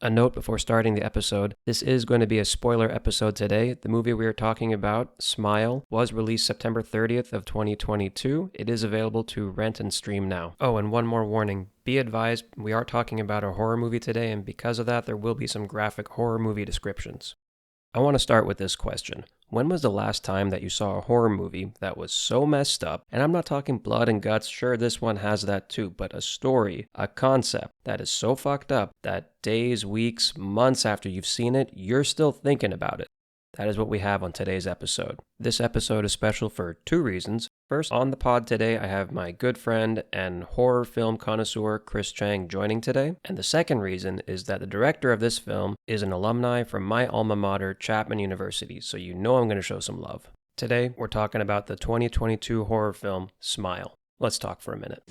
A note before starting the episode, this is going to be a spoiler episode today. The movie we are talking about, Smile, was released September 30th of 2022. It is available to rent and stream now. Oh, and one more warning. Be advised, we are talking about a horror movie today, and because of that, there will be some graphic horror movie descriptions. I want to start with this question. When was the last time that you saw a horror movie that was so messed up, and I'm not talking blood and guts, sure this one has that too, but a story, a concept that is so fucked up that days, weeks, months after you've seen it, you're still thinking about it? That is what we have on today's episode. This episode is special for two reasons. First, on the pod today, I have my good friend and horror film connoisseur Chris Chang joining today. And the second reason is that the director of this film is an alumni from my alma mater, Chapman University, so you know I'm going to show some love. Today, we're talking about the 2022 horror film, Smile. Let's talk for a minute.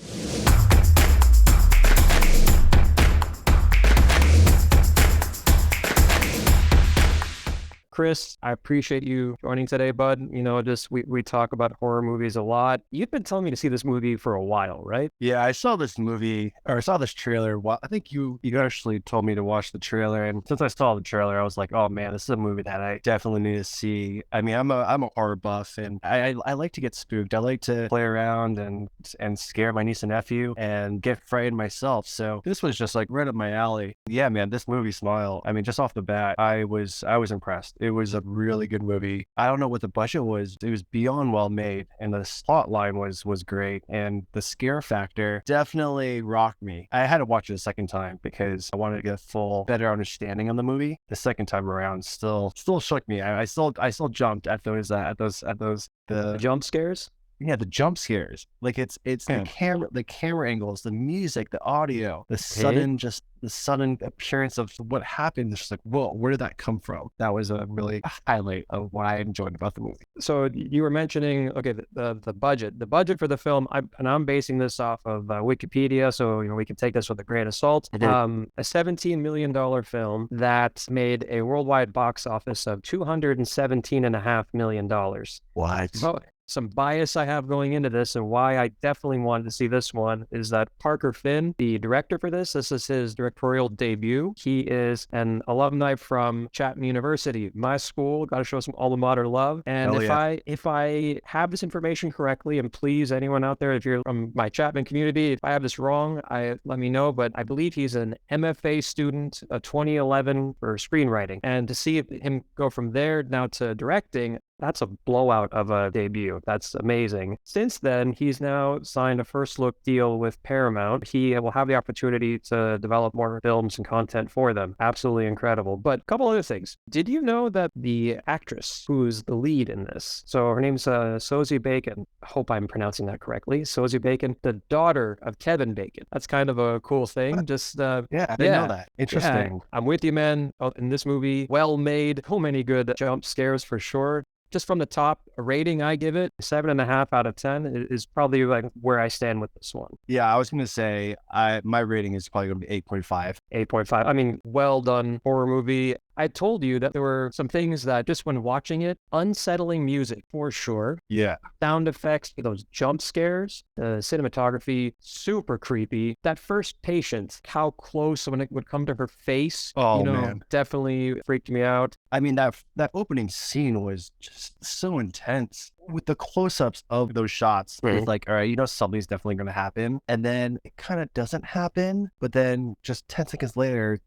Chris, I appreciate you joining today, bud. You know, we talk about horror movies a lot. You've been telling me to see this movie for a while, right? Yeah, I saw this movie, or I saw this trailer. I think you actually told me to watch the trailer, and since I saw the trailer, I was like, oh man, this is a movie that I definitely need to see. I mean, I'm a horror buff, and I like to get spooked. I like to play around and scare my niece and nephew and get frightened myself. So this was just like right up my alley. Yeah, man, this movie, Smile. I mean, just off the bat, I was impressed. It was a really good movie. I don't know what the budget was. It was beyond well made, and the plot line was great, and the scare factor definitely rocked me. I had to watch it a second time because I wanted to get a full, better understanding of the movie. The second time around still shook me. I still jumped at the Jump scares? yeah, the jump scares. Like it's Yeah. the camera angles, the music, the audio, the sudden appearance of what happened. It's just like, whoa, where did that come from? That was a really highlight of what I enjoyed about the movie. So you were mentioning, okay, the budget. The budget for the film, I'm basing this off of Wikipedia, so you know we can take this with a grain of salt. A $17 million film that made a worldwide box office of $217.5 million. What? Oh, some bias I have going into this and why I definitely wanted to see this one is that Parker Finn, the director for this is his directorial debut. He is an alumni from Chapman University, my school. Got to show some alma mater love. And if I have this information correctly, and please anyone out there, if you're from my Chapman community, if I have this wrong, let me know. But I believe he's an MFA student, a 2011 for screenwriting. And to see him go from there now to directing, that's a blowout of a debut. That's amazing. Since then, he's now signed a first look deal with Paramount. He will have the opportunity to develop more films and content for them. Absolutely incredible. But a couple other things. Did you know that the actress who's the lead in this, so her name's Sosie Bacon, I hope I'm pronouncing that correctly, Sosie Bacon, the daughter of Kevin Bacon. That's kind of a cool thing. I didn't know that. Interesting. Yeah, I'm with you, man. In this movie, well made. So many good jump scares for sure. Just from the top, a rating I give it, 7.5 out of 10 is probably like where I stand with this one. Yeah, I was going to say my rating is probably going to be 8.5. 8.5. I mean, well done horror movie. I told you that there were some things that just when watching it, unsettling music for sure. Yeah. Sound effects, those jump scares, the cinematography, super creepy. That first patient, how close when it would come to her face, Man, definitely freaked me out. I mean, that opening scene was just so intense. With the close-ups of those shots, It's like, all right, something's definitely going to happen. And then it kind of doesn't happen. But then just 10 seconds later,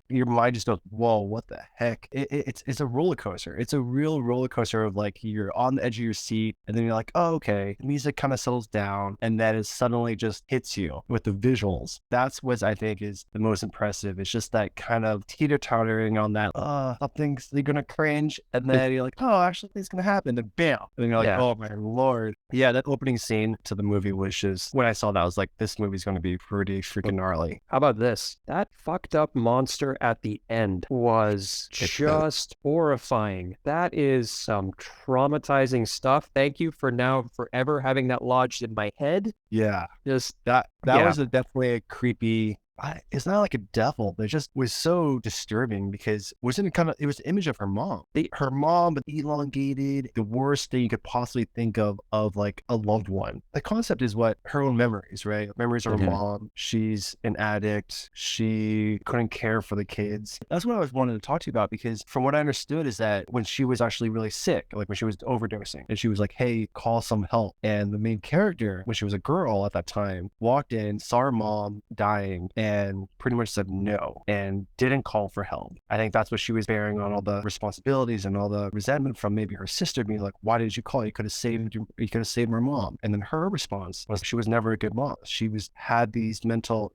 your mind just goes, whoa, what the heck? It's a roller coaster. It's a real roller coaster of like, you're on the edge of your seat. And then you're like, oh, okay. The music kind of settles down. And then it suddenly just hits you with the visuals. That's what I think is the most impressive. It's just that kind of teeter-tottering on that, you're going to cringe. And then you're like, oh, actually, it's going to happen. And bam. And then you're like, oh my Lord. Yeah, that opening scene to the movie was just, when I saw that, I was like, this movie's going to be pretty freaking gnarly. How about this? That fucked up monster at the end was just horrifying. That is some traumatizing stuff. Thank you for now forever having that lodged in my head. Yeah. Just that was definitely a creepy it's not like a devil, but it just was so disturbing because it was the image of her mom. Her mom, but elongated, the worst thing you could possibly think of like a loved one. The concept is what her own memories, right? Memories of her mom. She's an addict. She couldn't care for the kids. That's what I was wanting to talk to you about, because from what I understood is that when she was actually really sick, like when she was overdosing, and she was like, hey, call some help. And the main character, when she was a girl at that time, walked in, saw her mom dying, and pretty much said no and didn't call for help. I think that's what she was bearing on all the responsibilities and all the resentment from maybe her sister being like, why did you call? You could have saved my mom. And then her response was she was never a good mom. She had these mental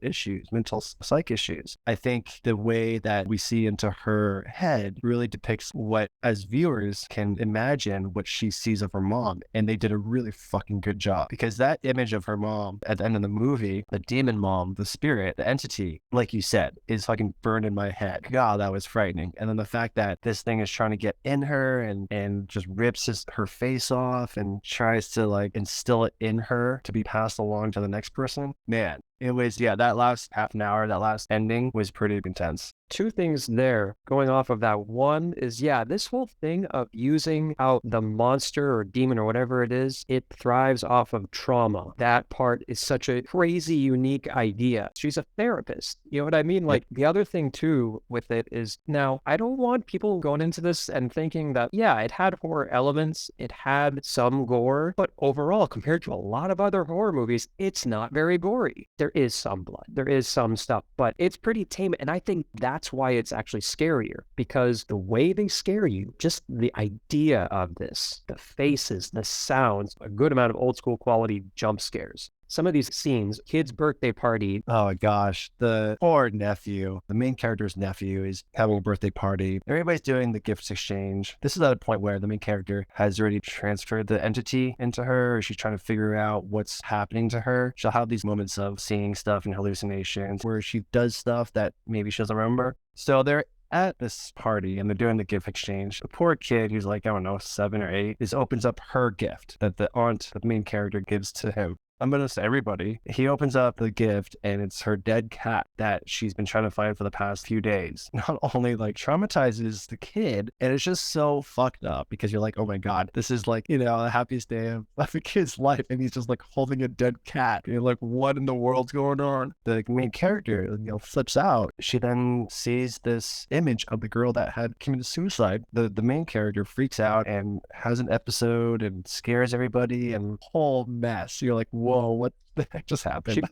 psych issues. I think the way that we see into her head really depicts what, as viewers, can imagine what she sees of her mom. And they did a really fucking good job, because that image of her mom at the end of the movie, the demon mom, the spirit, the entity, like you said, is fucking burned in my head. God, that was frightening. And then the fact that this thing is trying to get in her and just rips her face off and tries to like instill it in her to be passed along to the next person. Man, it was, that last half an hour, that last ending was pretty intense. Two things there going off of that. One is, this whole thing of using how the monster or demon or whatever it is, it thrives off of trauma. That part is such a crazy, unique idea. She's a therapist. You know what I mean? Like, the other thing too with it is, now, I don't want people going into this and thinking that, it had horror elements, it had some gore, but overall, compared to a lot of other horror movies, it's not very gory. There is some blood, there is some stuff, but it's pretty tame. And I think that's why it's actually scarier, because the way they scare you, just the idea of this, the faces, the sounds, a good amount of old school quality jump scares. Some of these scenes, kid's birthday party. Oh gosh, the poor nephew, the main character's nephew, is having a birthday party. Everybody's doing the gifts exchange. This is at a point where the main character has already transferred the entity into her, or she's trying to figure out what's happening to her. She'll have these moments of seeing stuff and hallucinations where she does stuff that maybe she doesn't remember. So they're at this party and they're doing the gift exchange. The poor kid, who's like, I don't know, 7 or 8, opens up her gift that the main character, gives to him. I'm going to say everybody. He opens up the gift and it's her dead cat that she's been trying to find for the past few days. Not only like traumatizes the kid, and it's just so fucked up because you're like, oh my God, this is like, the happiest day of a kid's life. And he's just like holding a dead cat. And you're like, what in the world's going on? The main character, flips out. She then sees this image of the girl that had committed suicide. The main character freaks out and has an episode and scares everybody and whole mess. You're like, whoa, what the heck just happened?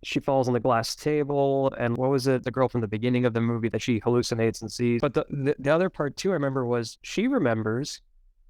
She falls on the glass table, and what was it? The girl from the beginning of the movie that she hallucinates and sees. But the other part too, I remember, was she remembers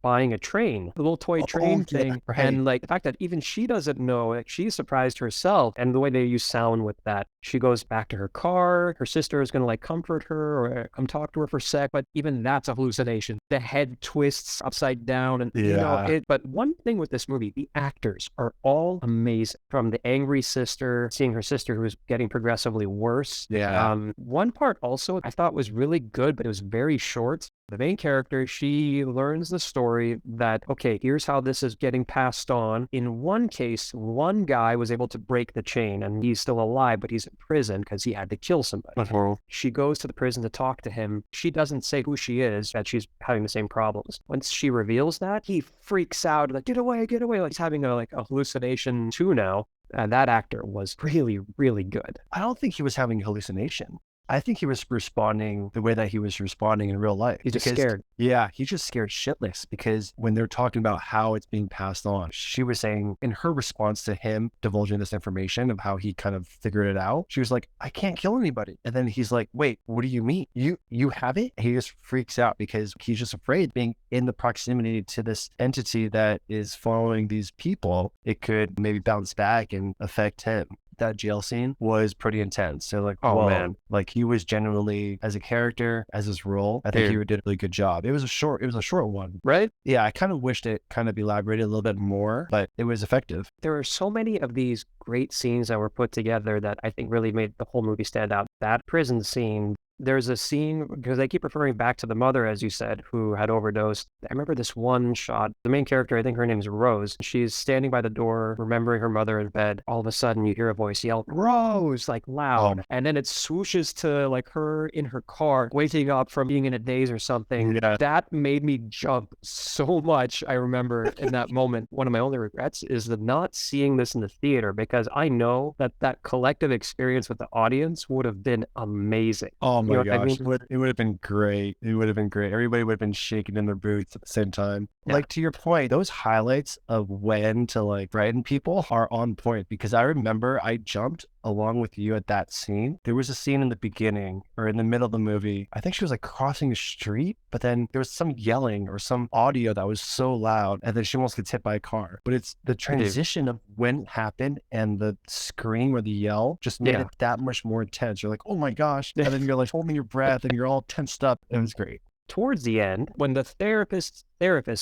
buying a train, the little toy train thing. Right. And like the fact that even she doesn't know, like she's surprised herself. And the way they use sound with that, she goes back to her car. Her sister is going to like comfort her or come talk to her for a sec. But even that's a hallucination. The head twists upside down. And but one thing with this movie, the actors are all amazing. From the angry sister, seeing her sister who is getting progressively worse. One part also I thought was really good, but it was very short. The main character, she learns the story that, okay, here's how this is getting passed on. In one case, one guy was able to break the chain and he's still alive, but he's in prison because he had to kill somebody. She goes to the prison to talk to him. She doesn't say who she is, that she's having the same problems. Once she reveals that, he freaks out, like, get away, get away. Like he's having a hallucination too now. And that actor was really, really good. I don't think he was having a hallucination. I think he was responding the way that he was responding in real life. He's just scared. Yeah, he's just scared shitless, because when they're talking about how it's being passed on, she was saying in her response to him divulging this information of how he kind of figured it out, she was like, I can't kill anybody. And then he's like, wait, what do you mean? You have it? He just freaks out because he's just afraid being in the proximity to this entity that is following these people. It could maybe bounce back and affect him. That jail scene was pretty intense. So like, oh man, like he was genuinely, as a character, as his role, I think he did a really good job. It was a short one, right? Yeah, I kind of wished it kind of elaborated a little bit more, but it was effective. There are so many of these great scenes that were put together that I think really made the whole movie stand out. That prison scene, There's a scene, because they keep referring back to the mother, as you said, who had overdosed. I remember this one shot. The main character, I think her name's Rose. She's standing by the door, remembering her mother in bed. All of a sudden, you hear a voice yell, "Rose!" like loud. And then it swooshes to like her in her car, waking up from being in a daze or something. Yeah. That made me jump so much. I remember in that moment. One of my only regrets is the not seeing this in the theater, because I know that that collective experience with the audience would have been amazing. Oh You know my what I gosh, mean? it would have been great. It would have been great. Everybody would have been shaking in their boots at the same time. Yeah. Like to your point, those highlights of when to like frighten people are on point, because I remember I jumped along with you at that scene. There was a scene in the beginning or in the middle of the movie. I think she was like crossing the street, but then there was some yelling or some audio that was so loud, and then she almost gets hit by a car. But it's the transition of when it happened and the scream or the yell just made it that much more intense. You're like, oh my gosh. And then you're like holding your breath and you're all tensed up. It was great. Towards the end, when the therapist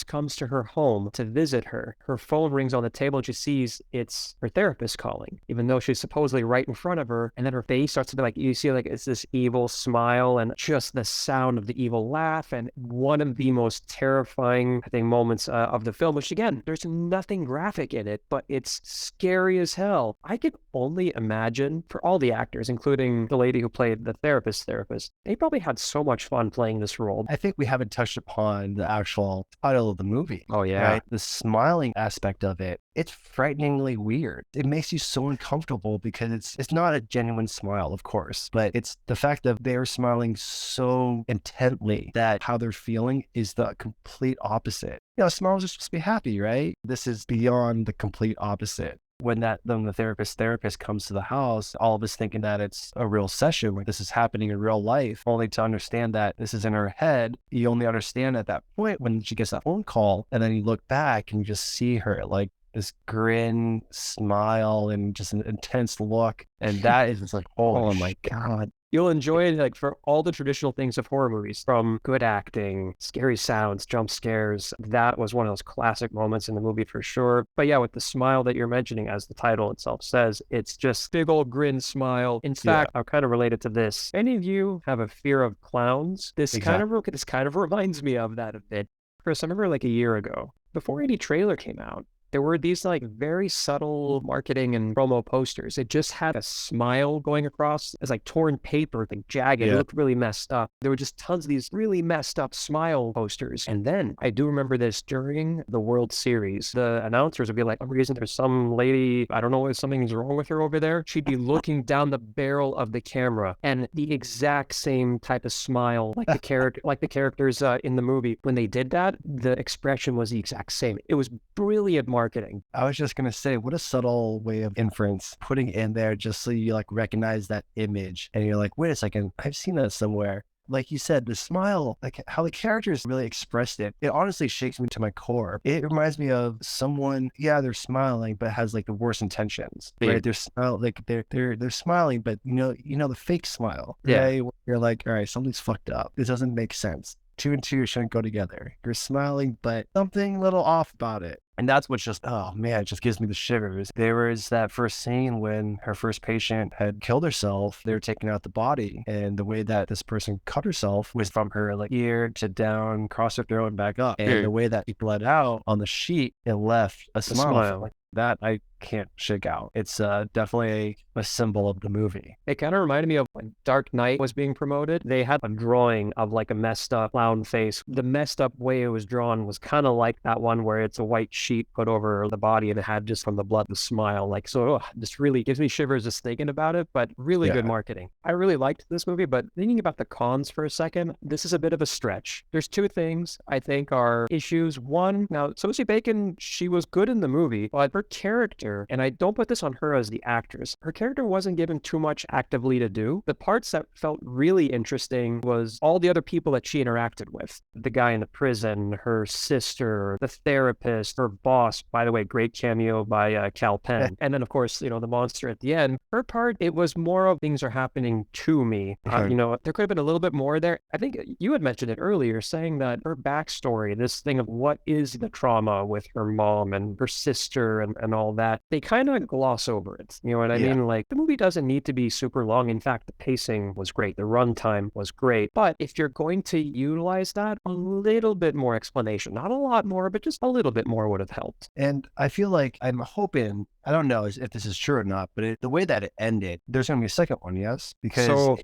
comes to her home to visit her, her phone rings on the table and she sees it's her therapist calling, even though she's supposedly right in front of her. And then her face starts to be like, you see like it's this evil smile and just the sound of the evil laugh. And one of the most terrifying, I think, moments of the film, which again, there's nothing graphic in it, but it's scary as hell. I can only imagine for all the actors, including the lady who played the therapist, they probably had so much fun playing this role. I think we haven't touched upon the actual title of the movie. Oh, yeah. Right? The smiling aspect of it, it's frighteningly weird. It makes you so uncomfortable because it's not a genuine smile, of course, but it's the fact that they're smiling so intently that how they're feeling is the complete opposite. You know, smiles are supposed to be happy, right? This is beyond the complete opposite. When the therapist comes to the house, all of us thinking that it's a real session, like this is happening in real life, only to understand that this is in her head. You only understand at that point when she gets that phone call, and then you look back and you just see her like this grin, smile, and just an intense look. And that is just like, oh my God. You'll enjoy it like for all the traditional things of horror movies, from good acting, scary sounds, jump scares. That was one of those classic moments in the movie for sure. But yeah, with the smile that you're mentioning, as the title itself says, it's just big old grin smile. In fact, I'll kind of relate it to this. Any of you have a fear of clowns? This kind of reminds me of that a bit. Chris, I remember like a year ago, before any trailer came out, there were these like very subtle marketing and promo posters. It just had a smile going across as like torn paper, like jagged. It looked really messed up. There were just tons of these really messed up smile posters. And then I do remember this during the World Series. The announcers would be like, for some reason, there's some lady, I don't know if something's wrong with her over there. She'd be looking down the barrel of the camera, and the exact same type of smile, like the characters in the movie. When they did that, the expression was the exact same. It was brilliant marketing. I was just going to say, what a subtle way of inference, putting in there just so you like recognize that image and you're like, wait a second, I've seen that somewhere. Like you said, the smile, like how the characters really expressed it, it honestly shakes me to my core. It reminds me of someone, they're smiling, but has like the worst intentions, right? They're smiling, but you know, the fake smile, right? You're like, all right, something's fucked up. This doesn't make sense. 2 and 2 shouldn't go together. You're smiling, but something a little off about it. And that's what's just, oh man, it just gives me the shivers. There was that first scene when her first patient had killed herself. They were taking out the body, and the way that this person cut herself was from her like ear to down, across her throat and back up. And the way that it bled out on the sheet, it left a smile. Like that I can't shake out. It's definitely a symbol of the movie. It kind of reminded me of when Dark Knight was being promoted. They had a drawing of like a messed up clown face. The messed up way it was drawn was kind of like that one where it's a white sheet put over the body and it had just from the blood the smile. Like, so this really gives me shivers just thinking about it, but really good marketing. I really liked this movie, but thinking about the cons for a second, this is a bit of a stretch. There's two things I think are issues. One, now Sosie Bacon, she was good in the movie, but her character, and I don't put this on her as the actress, her character wasn't given too much actively to do. The parts that felt really interesting was all the other people that she interacted with. The guy in the prison, her sister, the therapist, her boss, by the way, great cameo by Cal Penn. And then of course, the monster at the end. Her part, it was more of things are happening to me. There could have been a little bit more there. I think you had mentioned it earlier, saying that her backstory, this thing of what is the trauma with her mom and her sister and all that, they kind of gloss over it. You know what I mean? Like, the movie doesn't need to be super long. In fact, the pacing was great. The runtime was great. But if you're going to utilize that, a little bit more explanation, not a lot more, but just a little bit more would have helped. And I feel like I'm hoping, I don't know if this is true or not, but the way that it ended, there's going to be a second one, yes? Because So,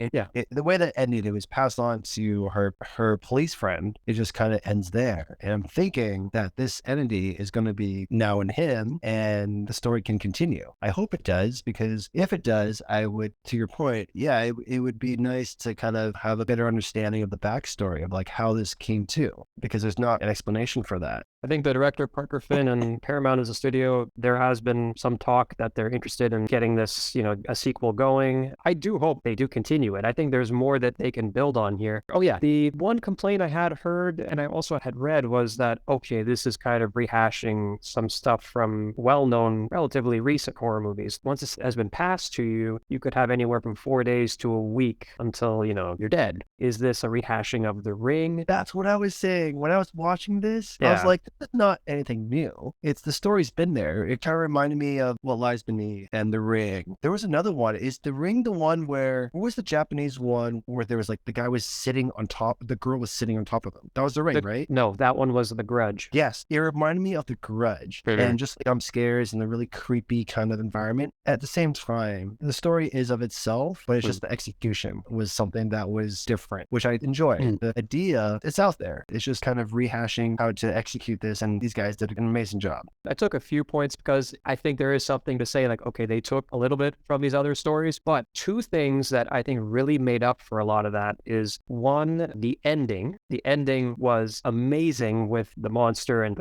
the way that it ended, it was passed on to her police friend. It just kind of ends there. And I'm thinking that this entity is going to be now in him and the story can continue. I hope it does, because if it does, I would, to your point, yeah, it would be nice to kind of have a better understanding of the backstory of like how this came to, because there's not an explanation for that. I think the director, Parker Finn, and Paramount as a studio, there has been some talk that they're interested in getting this, a sequel going. I do hope they do continue it. I think there's more that they can build on here. Oh yeah, the one complaint I had heard, and I also had read, was that, okay, this is kind of rehashing some stuff from well-known, relatively recent horror movies. Once this has been passed to you, you could have anywhere from 4 days to a week until, you're dead. Is this a rehashing of The Ring? That's what I was saying. When I was watching this, I was like, this is not anything new. It's the story's been there. It kind of reminded me of What Lies Beneath and The Ring. There was another one. Is The Ring the one where, what was the Japanese one where there was like the guy was sitting on top, the girl was sitting on top of him? That was The Ring, right? No, that one was The Grudge. Yes. It reminded me of The Grudge. And just like jump scares and the really creepy kind of environment. At the same time, the story is of itself, but it's just the execution was something that was different, which I enjoy. The idea, it's out there. It's just kind of rehashing how to execute this, and these guys did an amazing job. I took a few points because I think there is something to say, like, okay, they took a little bit from these other stories, but two things that I think really made up for a lot of that is, one, the ending. The ending was amazing with the monster and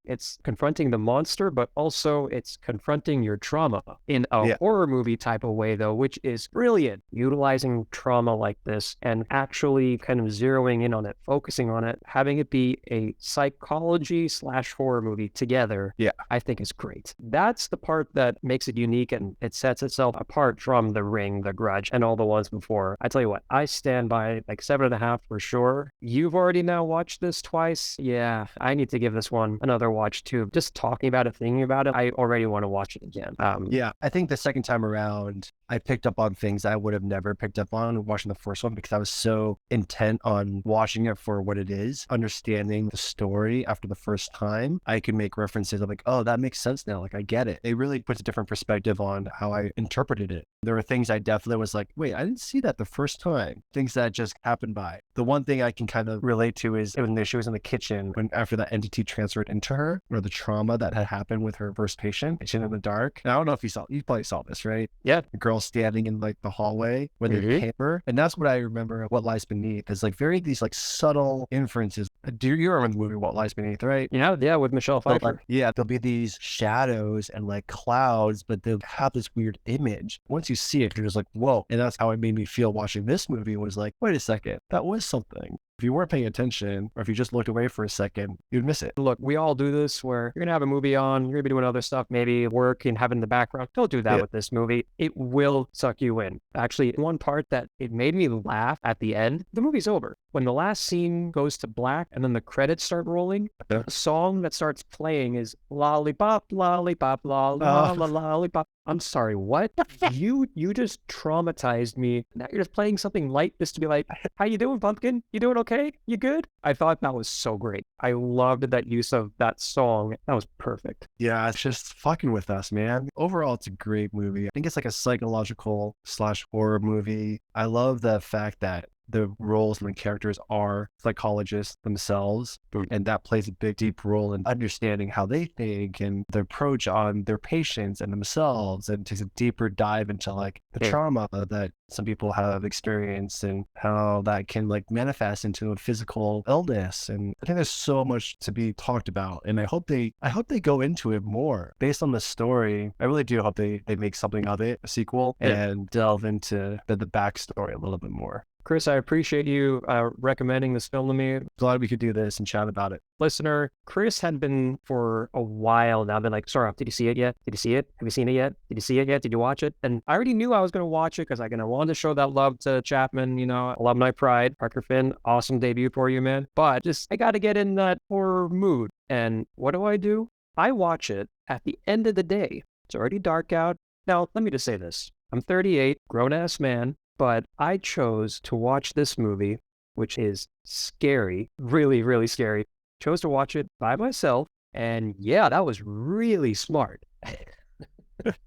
it's confronting the monster, but also it's confronting your trauma in a horror movie type of way, though, which is brilliant. Utilizing trauma like this and actually kind of zeroing in on it, focusing on it, having it be a psychology/horror movie together, I think is great. That's the part that makes it unique, and it sets itself apart from The Ring, The Grudge, and all the ones before. I tell you what, I stand by like 7.5 for sure. You've already now watched this twice. Yeah, I need to give this one another watch too. Just talking about it, thinking about it, I already want to watch it again. I think the second time around, I picked up on things I would have never picked up on watching the first one, because I was so intent on watching it for what it is, understanding the story after the first time. I could make references of like, oh, that makes sense now. Like, I get it. It really puts a different perspective on how I interpreted it. There were things I definitely was like, wait, I didn't see that the first time. Things that just happened by. The one thing I can kind of relate to is when she was in the kitchen, when after that entity transferred into her, or the trauma that had happened with her first patient, kitchen in the dark. And I don't know if you probably saw this, right? Yeah. The girl standing in like the hallway when they came her. And that's what I remember of What Lies Beneath, is like these like subtle inferences. Do you remember the movie What Lies Beneath, right? Yeah, with Michelle Pfeiffer. There'll be these shadows and like clouds, but they'll have this weird image. Once you see it, you're just like, whoa. And that's how it made me feel watching this movie, was like, wait a second, that was something. If you weren't paying attention, or if you just looked away for a second, you'd miss it. Look, we all do this where you're going to have a movie on, you're going to be doing other stuff, maybe work and having in the background. Don't do that with this movie. It will suck you in. Actually, one part that it made me laugh at the end, the movie's over. When the last scene goes to black and then the credits start rolling, the song that starts playing is Lollipop, Lollipop, Lollipop. I'm sorry, what? You just traumatized me. Now you're just playing something light just to be like, how you doing, pumpkin? You doing okay? You good? I thought that was so great. I loved that use of that song. That was perfect. Yeah, it's just fucking with us, man. Overall, it's a great movie. I think it's like a psychological/horror movie. I love the fact that the roles and the characters are psychologists themselves, and that plays a big, deep role in understanding how they think and their approach on their patients and themselves, and takes a deeper dive into like the trauma that some people have experienced and how that can like manifest into a physical illness. And I think there's so much to be talked about, and I hope they go into it more based on the story. I really do hope they make something of it, a sequel, and delve into the backstory a little bit more. Chris, I appreciate you recommending this film to me. Glad we could do this and chat about it. Listener, Chris had been for a while now been like, sorry, did you see it yet? Did you see it? Have you seen it yet? Did you see it yet? Did you watch it? And I already knew I was going to watch it because I wanted to show that love to Chapman, alumni pride. Parker Finn, awesome debut for you, man. But I got to get in that horror mood. And what do? I watch it at the end of the day. It's already dark out. Now, let me just say this. I'm 38, grown-ass man, but I chose to watch this movie, which is scary, really, really scary. Chose to watch it by myself, and yeah, that was really smart.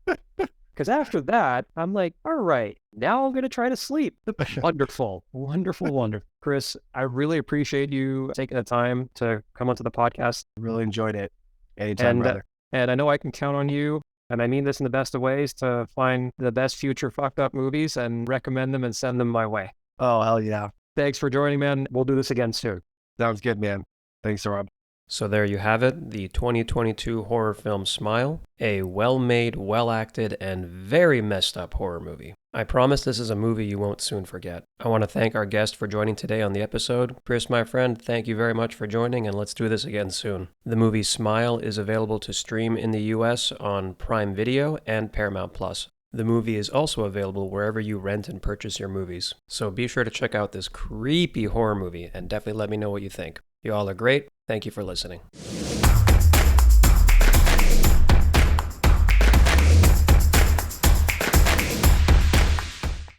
Because after that, I'm like, all right, now I'm going to try to sleep. Wonderful, wonderful, wonderful. Chris, I really appreciate you taking the time to come onto the podcast. Really enjoyed it. Anytime, brother. And I know I can count on you, and I mean this in the best of ways, to find the best future fucked up movies and recommend them and send them my way. Oh, hell yeah. Thanks for joining, man. We'll do this again soon. Sounds good, man. Thanks, Rob. So there you have it, the 2022 horror film Smile, a well-made, well-acted, and very messed up horror movie. I promise this is a movie you won't soon forget. I want to thank our guest for joining today on the episode. Chris, my friend, thank you very much for joining, and let's do this again soon. The movie Smile is available to stream in the US on Prime Video and Paramount Plus. The movie is also available wherever you rent and purchase your movies. So be sure to check out this creepy horror movie and definitely let me know what you think. You all are great. Thank you for listening.